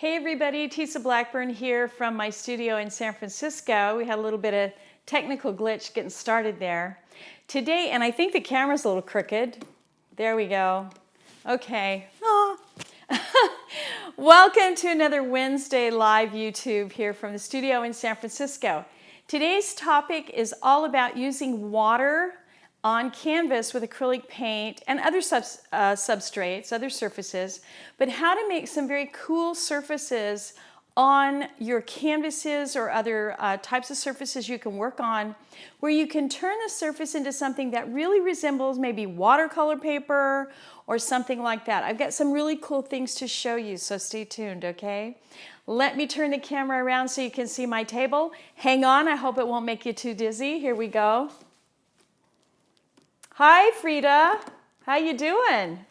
Hey everybody, Tisa Blackburn here from my studio in San Francisco. We had a little bit of technical glitch getting started there. Today, and I think the camera's a little crooked. There we go. Okay. Oh. Welcome to another Wednesday live YouTube here from the studio in San Francisco. Today's topic is all about using water on canvas with acrylic paint and other substrates, other surfaces, but how to make some very cool surfaces on your canvases or other types of surfaces you can work on, where you can turn the surface into something that really resembles maybe watercolor paper or something like that. I've got some really cool things to show you, so stay tuned, okay? Let me turn the camera around so you can see my table. Hang on, I hope it won't make you too dizzy. Here we go. Hi, Frida. How you doing?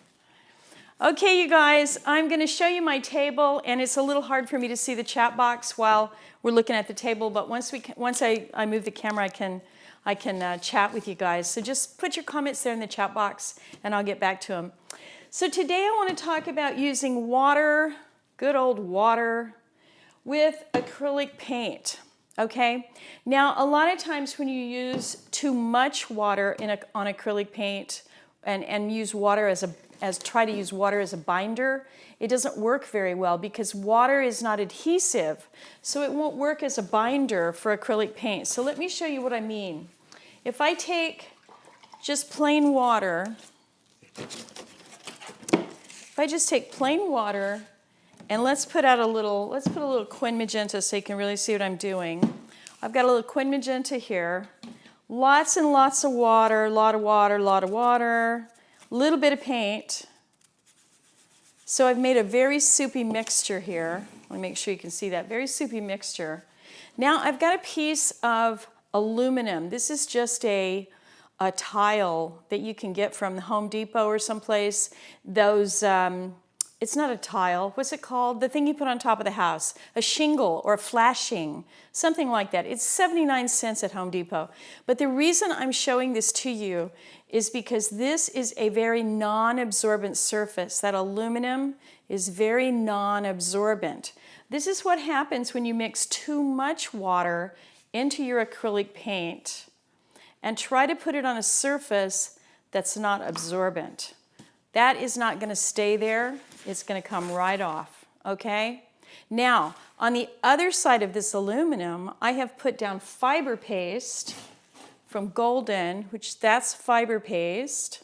Okay, you guys, I'm going to show you my table, and it's a little hard for me to see the chat box while we're looking at the table, but once I move the camera, I can chat with you guys. So just put your comments there in the chat box, and I'll get back to them. So today I want to talk about using water, good old water, with acrylic paint. Okay, now a lot of times when you use too much water on acrylic paint and use water try to use water as a binder, it doesn't work very well because water is not adhesive, so it won't work as a binder for acrylic paint. So let me show you what I mean. If I take just plain water, and let's put a little Quin Magenta so you can really see what I'm doing. I've got a little Quin Magenta here. Lots and lots of water, a lot of water, little bit of paint. So I've made a very soupy mixture here. Let me make sure you can see that, very soupy mixture. Now I've got a piece of aluminum. This is just a tile that you can get from the Home Depot or someplace. Those, it's not a tile, what's it called? The thing you put on top of the house, a shingle or a flashing, something like that. It's 79 cents at Home Depot. But the reason I'm showing this to you is because this is a very non-absorbent surface. That aluminum is very non-absorbent. This is what happens when you mix too much water into your acrylic paint and try to put it on a surface that's not absorbent. That is not going to stay there. It's going to come right off, okay? Now, on the other side of this aluminum, I have put down fiber paste from Golden, which that's fiber paste.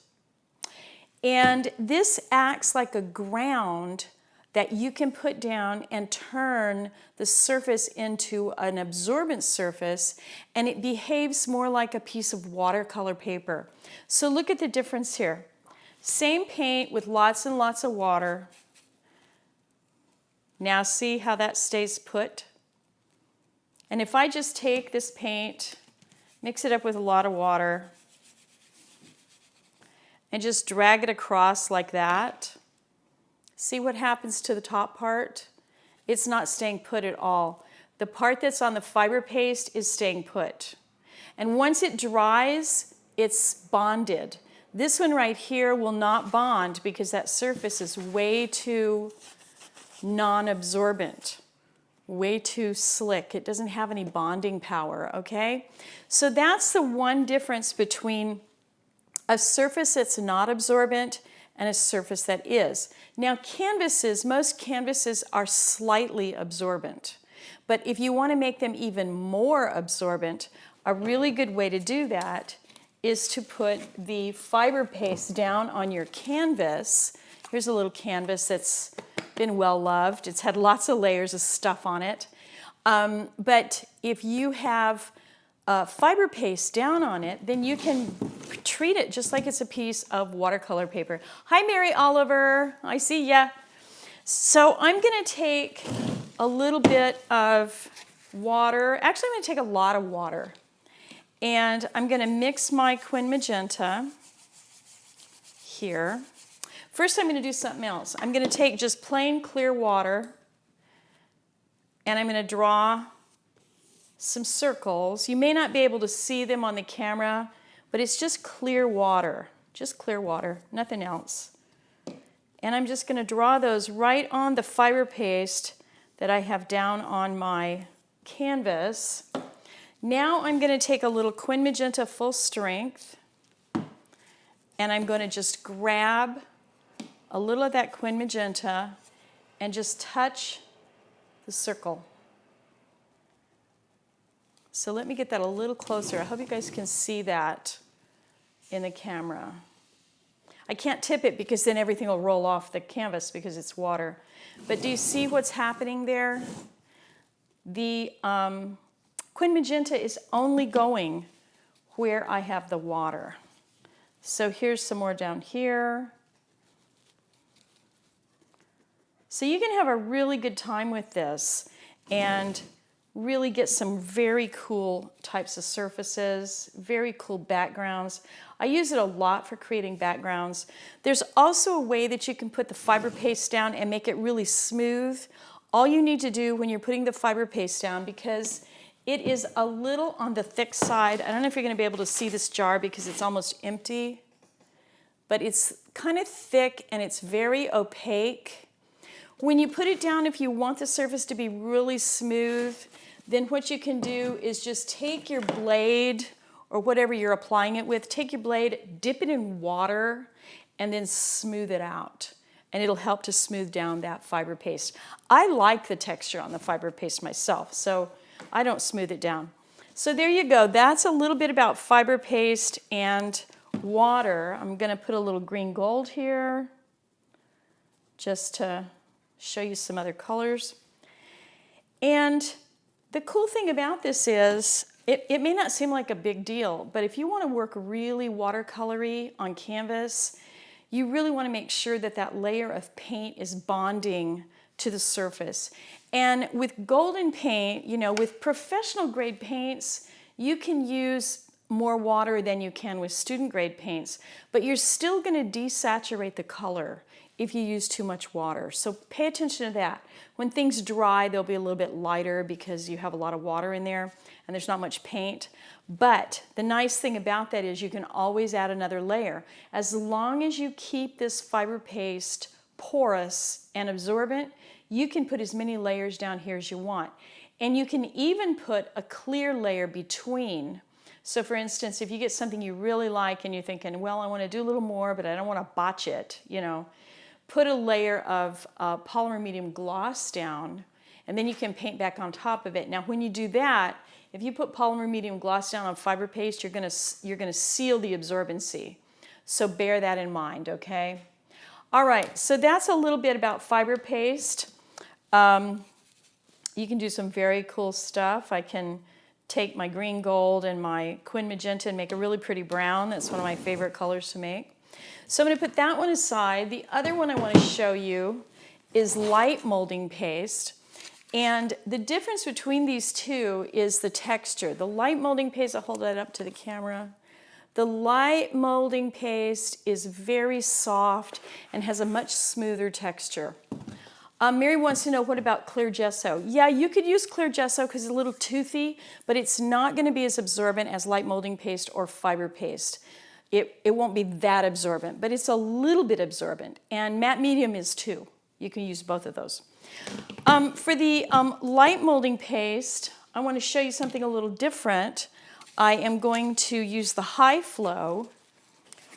And this acts like a ground that you can put down and turn the surface into an absorbent surface, and it behaves more like a piece of watercolor paper. So look at the difference here. Same paint with lots and lots of water. Now see how that stays put? And if I just take this paint, mix it up with a lot of water, and just drag it across like that, see what happens to the top part? It's not staying put at all. The part that's on the fiber paste is staying put. And once it dries, it's bonded. This one right here will not bond because that surface is way too non-absorbent, way too slick. It doesn't have any bonding power, okay? So that's the one difference between a surface that's not absorbent and a surface that is. Now canvases, most canvases are slightly absorbent, but if you want to make them even more absorbent, a really good way to do that is to put the fiber paste down on your canvas. Here's a little canvas that's been well loved. It's had lots of layers of stuff on it. But if you have fiber paste down on it, then you can treat it just like it's a piece of watercolor paper. Hi, Mary Oliver. I see ya. So I'm going to take a little bit of water. Actually, I'm going to take a lot of water. And I'm going to mix my Quin Magenta here. First, I'm going to do something else. I'm going to take just plain clear water, and I'm going to draw some circles. You may not be able to see them on the camera, but it's just clear water, nothing else. And I'm just going to draw those right on the fiber paste that I have down on my canvas. Now I'm going to take a little Quin Magenta full strength, and I'm going to just grab a little of that Quin Magenta and just touch the circle. So let me get that a little closer. I hope you guys can see that in the camera. I can't tip it because then everything will roll off the canvas because it's water. But do you see what's happening there? The Quin Magenta is only going where I have the water. So here's some more down here. So you can have a really good time with this and really get some very cool types of surfaces, very cool backgrounds. I use it a lot for creating backgrounds. There's also a way that you can put the fiber paste down and make it really smooth. All you need to do when you're putting the fiber paste down, because it is a little on the thick side. I don't know if you're going to be able to see this jar because it's almost empty, but it's kind of thick and it's very opaque. When you put it down, if you want the surface to be really smooth, then what you can do is just take your blade or whatever you're applying it with, take your blade, dip it in water, and then smooth it out. And it'll help to smooth down that fiber paste. I like the texture on the fiber paste myself, so I don't smooth it down. So there you go. That's a little bit about fiber paste and water. I'm going to put a little green gold here just to show you some other colors. And the cool thing about this is it may not seem like a big deal, but if you want to work really watercolory on canvas, you really want to make sure that that layer of paint is bonding to the surface. And with golden paint, you know, with professional grade paints, you can use more water than you can with student grade paints, but you're still going to desaturate the color if you use too much water. So pay attention to that. When things dry, they'll be a little bit lighter because you have a lot of water in there and there's not much paint. But the nice thing about that is you can always add another layer. As long as you keep this fiber paste porous and absorbent, you can put as many layers down here as you want. And you can even put a clear layer between. So for instance, if you get something you really like and you're thinking, well, I want to do a little more, but I don't want to botch it, you know, put a layer of polymer medium gloss down, and then you can paint back on top of it. Now, when you do that, if you put polymer medium gloss down on fiber paste, you're gonna seal the absorbency. So bear that in mind, okay? All right, so that's a little bit about fiber paste. You can do some very cool stuff. I can take my green gold and my Quin Magenta and make a really pretty brown. That's one of my favorite colors to make. So I'm going to put that one aside. The other one I want to show you is light molding paste. And the difference between these two is the texture. The light molding paste, I'll hold that up to the camera. The light molding paste is very soft and has a much smoother texture. Mary wants to know, what about clear gesso? Yeah, you could use clear gesso because it's a little toothy, but it's not going to be as absorbent as light molding paste or fiber paste. It won't be that absorbent, but it's a little bit absorbent. And matte medium is too. You can use both of those. For the light molding paste, I want to show you something a little different. I am going to use the high flow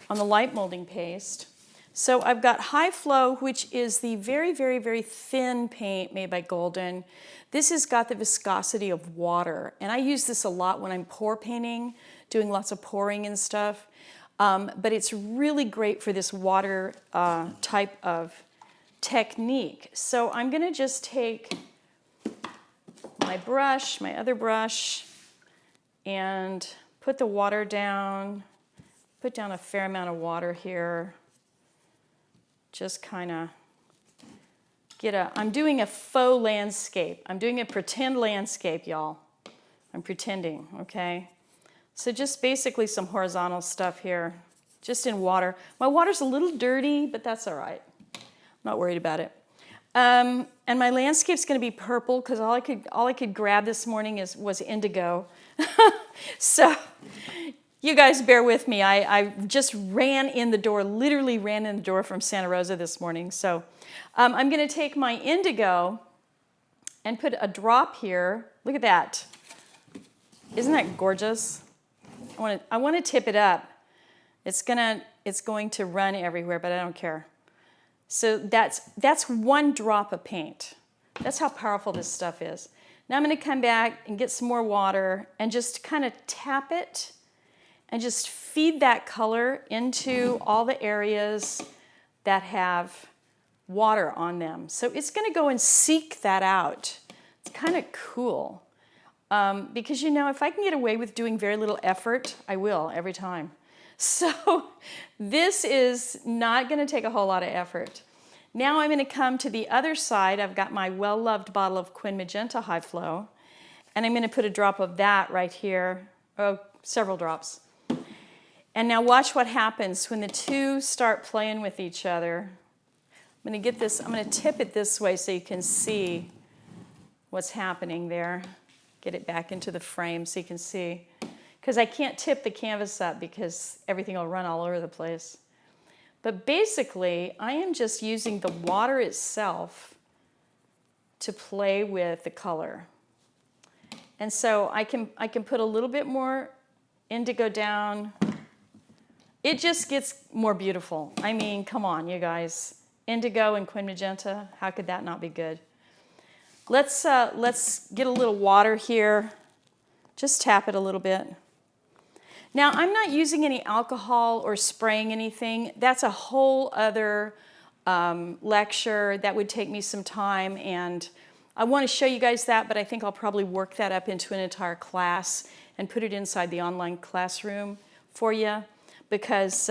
on the light molding paste. So I've got high flow, which is the very, very, very thin paint made by Golden. This has got the viscosity of water. And I use this a lot when I'm pour painting, doing lots of pouring and stuff. But it's really great for this water type of technique. So I'm going to just take my brush, my other brush, and put the water down, put down a fair amount of water here. Just kind of I'm doing a faux landscape. I'm doing a pretend landscape, y'all. I'm pretending, okay? So just basically some horizontal stuff here, just in water. My water's a little dirty, but that's all right. I'm not worried about it. And my landscape's going to be purple because all I could grab this morning was indigo. So you guys bear with me. I just ran in the door, literally ran in the door from Santa Rosa this morning. So I'm going to take my indigo and put a drop here. Look at that. Isn't that gorgeous? I want to tip it up. It's going to run everywhere, but I don't care. So that's one drop of paint. That's how powerful this stuff is. Now I'm going to come back and get some more water and just kind of tap it and just feed that color into all the areas that have water on them. So it's going to go and seek that out. It's kind of cool. Because, you know, if I can get away with doing very little effort, I will every time. So this is not going to take a whole lot of effort. Now I'm going to come to the other side. I've got my well-loved bottle of Quin Magenta High Flow, and I'm going to put a drop of that right here, several drops. And now watch what happens when the two start playing with each other. I'm going to get this, I'm going to tip it this way so you can see what's happening there. Get it back into the frame so you can see. Because I can't tip the canvas up because everything will run all over the place. But basically, I am just using the water itself to play with the color. And so I can put a little bit more indigo down. It just gets more beautiful. I mean, come on, you guys. Indigo and Quin Magenta, how could that not be good? Let's get a little water here. Just tap it a little bit. Now, I'm not using any alcohol or spraying anything. That's a whole other lecture. That would take me some time, and I want to show you guys that, but I think I'll probably work that up into an entire class and put it inside the online classroom for you, because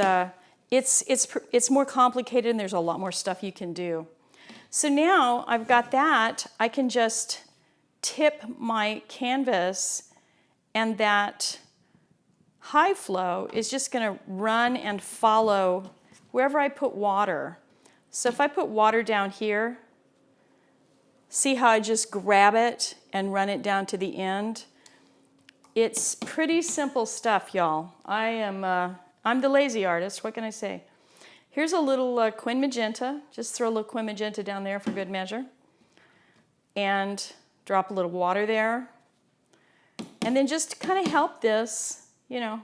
it's more complicated and there's a lot more stuff you can do. So now I've got that, I can just tip my canvas, and that high flow is just going to run and follow wherever I put water. So if I put water down here, see how I just grab it and run it down to the end? It's pretty simple stuff, y'all. I'm the lazy artist, what can I say? Here's a little Quin Magenta. Just throw a little Quin Magenta down there for good measure. And drop a little water there. And then just kind of help this, you know,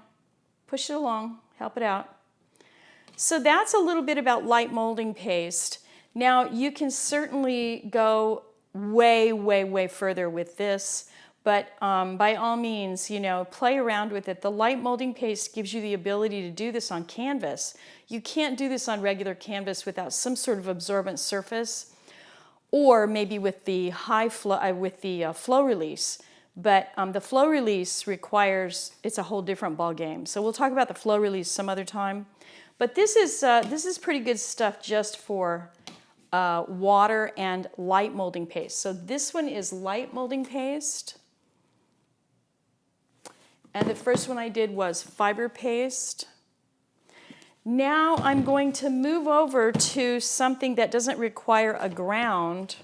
push it along, help it out. So that's a little bit about light molding paste. Now you can certainly go way, way, way further with this. But by all means, you know, play around with it. The light molding paste gives you the ability to do this on canvas. You can't do this on regular canvas without some sort of absorbent surface, or maybe with the high flow, flow release. But the flow release requires, it's a whole different ball game. So we'll talk about the flow release some other time. But this is pretty good stuff just for water and light molding paste. So this one is light molding paste. And the first one I did was fiber paste. Now I'm going to move over to something that doesn't require a ground.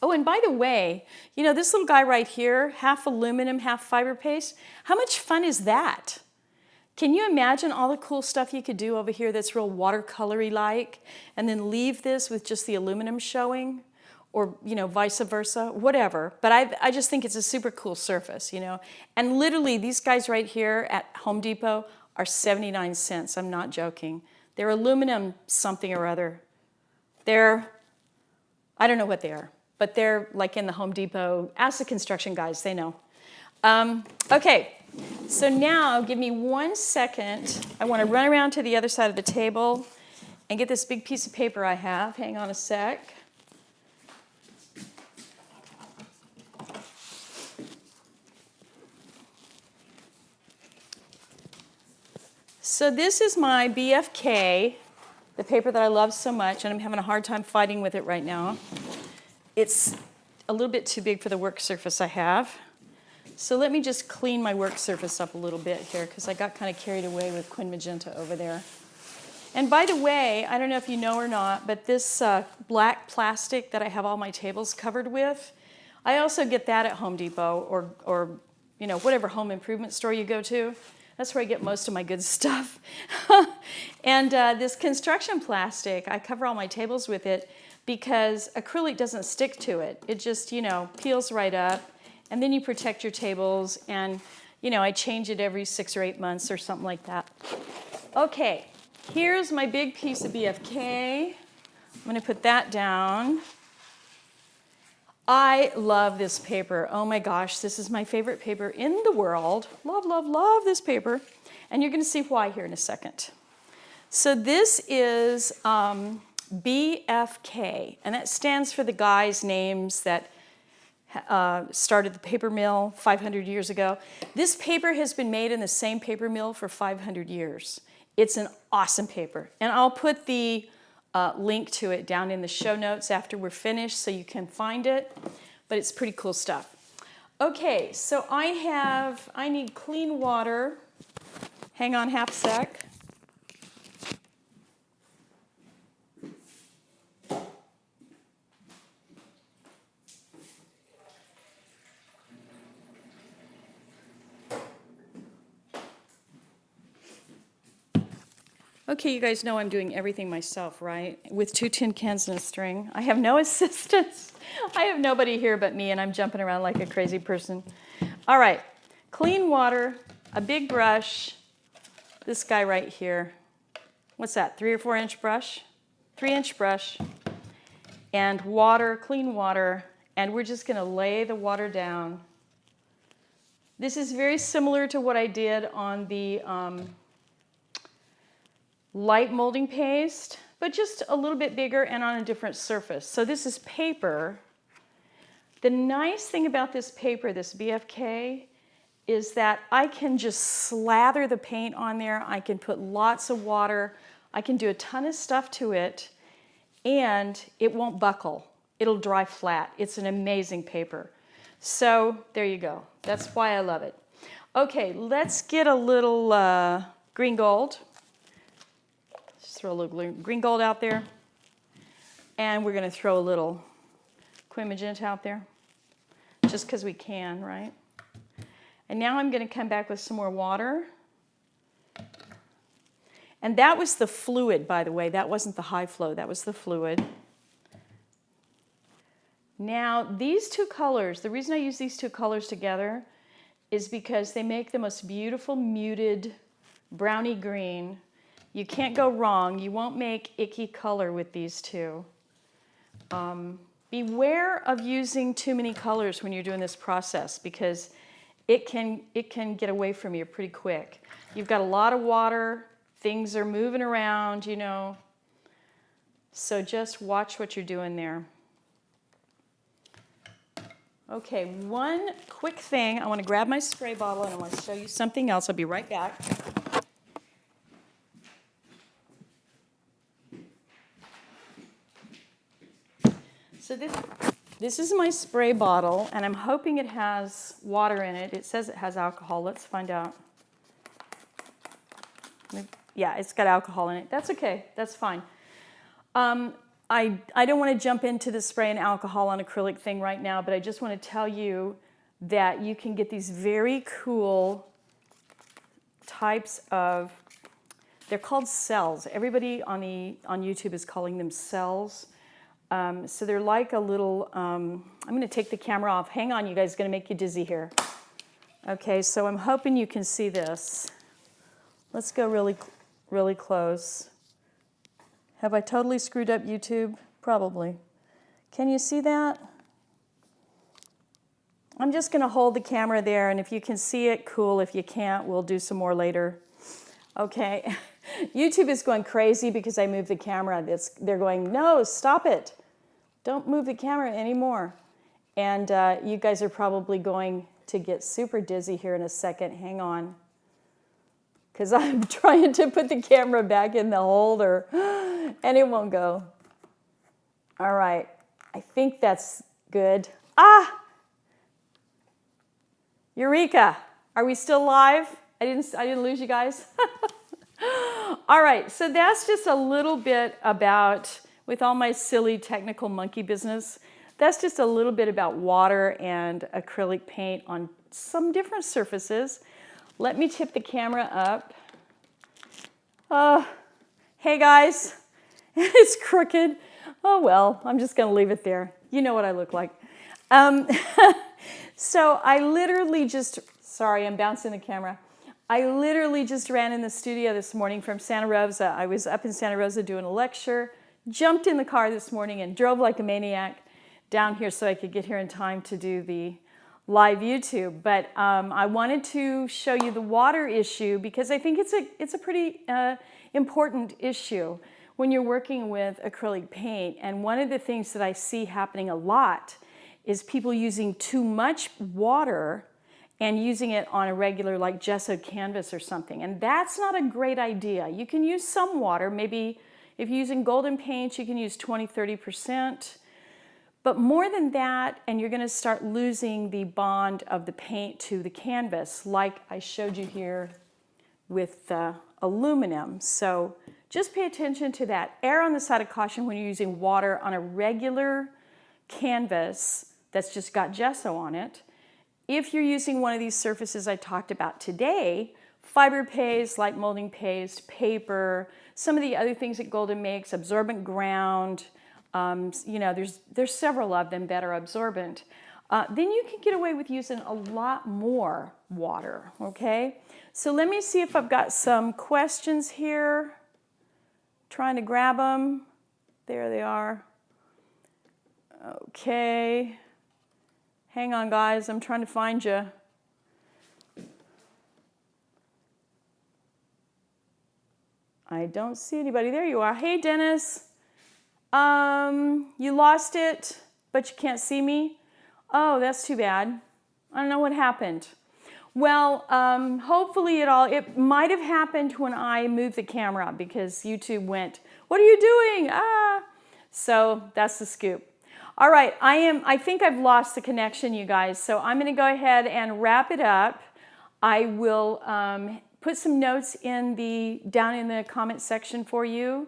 Oh, and by the way, you know, this little guy right here, half aluminum, half fiber paste, how much fun is that? Can you imagine all the cool stuff you could do over here that's real watercolory-like, and then leave this with just the aluminum showing? Or, you know, vice versa, whatever. But I just think it's a super cool surface, you know. And literally, these guys right here at Home Depot are 79 cents. I'm not joking. They're aluminum something or other. I don't know what they are, but they're like in the Home Depot. Ask the construction guys, they know. Okay, so now give me 1 second. I want to run around to the other side of the table and get this big piece of paper I have. Hang on a sec. So this is my BFK, the paper that I love so much, and I'm having a hard time fighting with it right now. It's a little bit too big for the work surface I have. So let me just clean my work surface up a little bit here, because I got kind of carried away with Quin Magenta over there. And by the way, I don't know if you know or not, but this black plastic that I have all my tables covered with, I also get that at Home Depot or you know, whatever home improvement store you go to. That's where I get most of my good stuff. And this construction plastic, I cover all my tables with it because acrylic doesn't stick to it. It just, you know, peels right up, and then you protect your tables, and, you know, I change it every 6 or 8 months or something like that. Okay, here's my big piece of BFK. I'm going to put that down. I love this paper. Oh my gosh, this is my favorite paper in the world. Love, love, love this paper. And you're going to see why here in a second. So this is BFK, and that stands for the guys' names that started the paper mill 500 years ago. This paper has been made in the same paper mill for 500 years. It's an awesome paper. And I'll put the link to it down in the show notes after we're finished so you can find it. But it's pretty cool stuff. Okay, so I need clean water. Hang on half a sec. Okay, you guys know I'm doing everything myself, right? With 2 tin cans and a string. I have no assistants. I have nobody here but me, and I'm jumping around like a crazy person. All right, clean water, a big brush, this guy right here. What's that, 3 or 4 inch brush? 3-inch brush, and water, clean water, and we're just gonna lay the water down. This is very similar to what I did on the light molding paste, but just a little bit bigger and on a different surface. So this is paper. The nice thing about this paper, this BFK, is that I can just slather the paint on there. I can put lots of water. I can do a ton of stuff to it, and it won't buckle. It'll dry flat. It's an amazing paper. So there you go. That's why I love it. Okay, let's get a little green gold. Throw a little green gold out there, and we're going to throw a little quin magenta out there just because we can, right? And now I'm going to come back with some more water, and that was the fluid, by the way. That wasn't the high flow, that was the fluid. Now these 2 colors, the reason I use these 2 colors together is because they make the most beautiful muted browny green. You can't go wrong. You won't make icky color with these 2. Beware of using too many colors when you're doing this process because it can get away from you pretty quick. You've got a lot of water. Things are moving around, you know. So just watch what you're doing there. Okay, one quick thing. I want to grab my spray bottle and I want to show you something else. I'll be right back. So this is my spray bottle, and I'm hoping it has water in it. It says it has alcohol. Let's find out. Yeah, it's got alcohol in it. That's okay. That's fine. I don't want to jump into the spray and alcohol on acrylic thing right now, but I just want to tell you that you can get these very cool types of, they're called cells. Everybody on YouTube is calling them cells. So they're like a little, I'm going to take the camera off. Hang on, you guys, it's going to make you dizzy here. Okay, so I'm hoping you can see this. Let's go really, really close. Have I totally screwed up YouTube? Probably. Can you see that? I'm just going to hold the camera there, and if you can see it, cool. If you can't, we'll do some more later. Okay. YouTube is going crazy because I moved the camera. They're going, no, stop it. Don't move the camera anymore. And you guys are probably going to get super dizzy here in a second. Hang on. Because I'm trying to put the camera back in the holder, and it won't go. All right. I think that's good. Ah! Eureka! Are we still live? I didn't lose you guys. All right, so that's just a little bit about, with all my silly technical monkey business, that's just a little bit about water and acrylic paint on some different surfaces. Let me tip the camera up. Hey guys, it's crooked. Oh well, I'm just gonna leave it there. You know what I look like. Um, so I literally just, sorry, I'm bouncing the camera. I literally just ran in the studio this morning from Santa Rosa. I was up in Santa Rosa doing a lecture, jumped in the car this morning and drove like a maniac down here so I could get here in time to do the live YouTube. But I wanted to show you the water issue because I think it's a pretty important issue when you're working with acrylic paint. And one of the things that I see happening a lot is people using too much water and using it on a regular like gesso canvas or something. And that's not a great idea. You can use some water. Maybe if you're using golden paint, you can use 20–30%. But more than that, and you're gonna start losing the bond of the paint to the canvas, like I showed you here with aluminum. So just pay attention to that. Err on the side of caution when you're using water on a regular canvas that's just got gesso on it. If you're using one of these surfaces I talked about today, fiber paste, light molding paste, paper, some of the other things that Golden makes, absorbent ground, you know, there's several of them that are absorbent. Then you can get away with using a lot more water, okay? So let me see if I've got some questions here. Trying to grab them. There they are. Okay. Hang on, guys. I'm trying to find you. I don't see anybody. There you are. Hey, Dennis. You lost it, but you can't see me? Oh, that's too bad. I don't know what happened. Well, hopefully it might have happened when I moved the camera because YouTube went, "What are you doing?" Ah! So that's the scoop. All right, I think I've lost the connection, you guys. So I'm gonna go ahead and wrap it up. I will put some notes down in the comment section for you.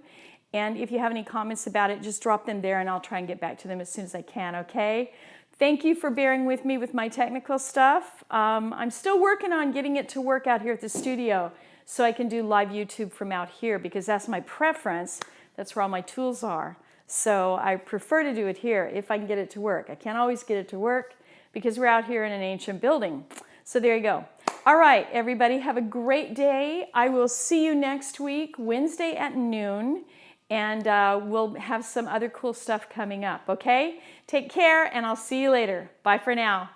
And if you have any comments about it, just drop them there and I'll try and get back to them as soon as I can, okay? Thank you for bearing with me with my technical stuff. I'm still working on getting it to work out here at the studio so I can do live YouTube from out here because that's my preference. That's where all my tools are. So I prefer to do it here if I can get it to work. I can't always get it to work because we're out here in an ancient building. So there you go. All right, everybody, have a great day. I will see you next week, Wednesday at noon. And we'll have some other cool stuff coming up, okay? Take care, and I'll see you later. Bye for now.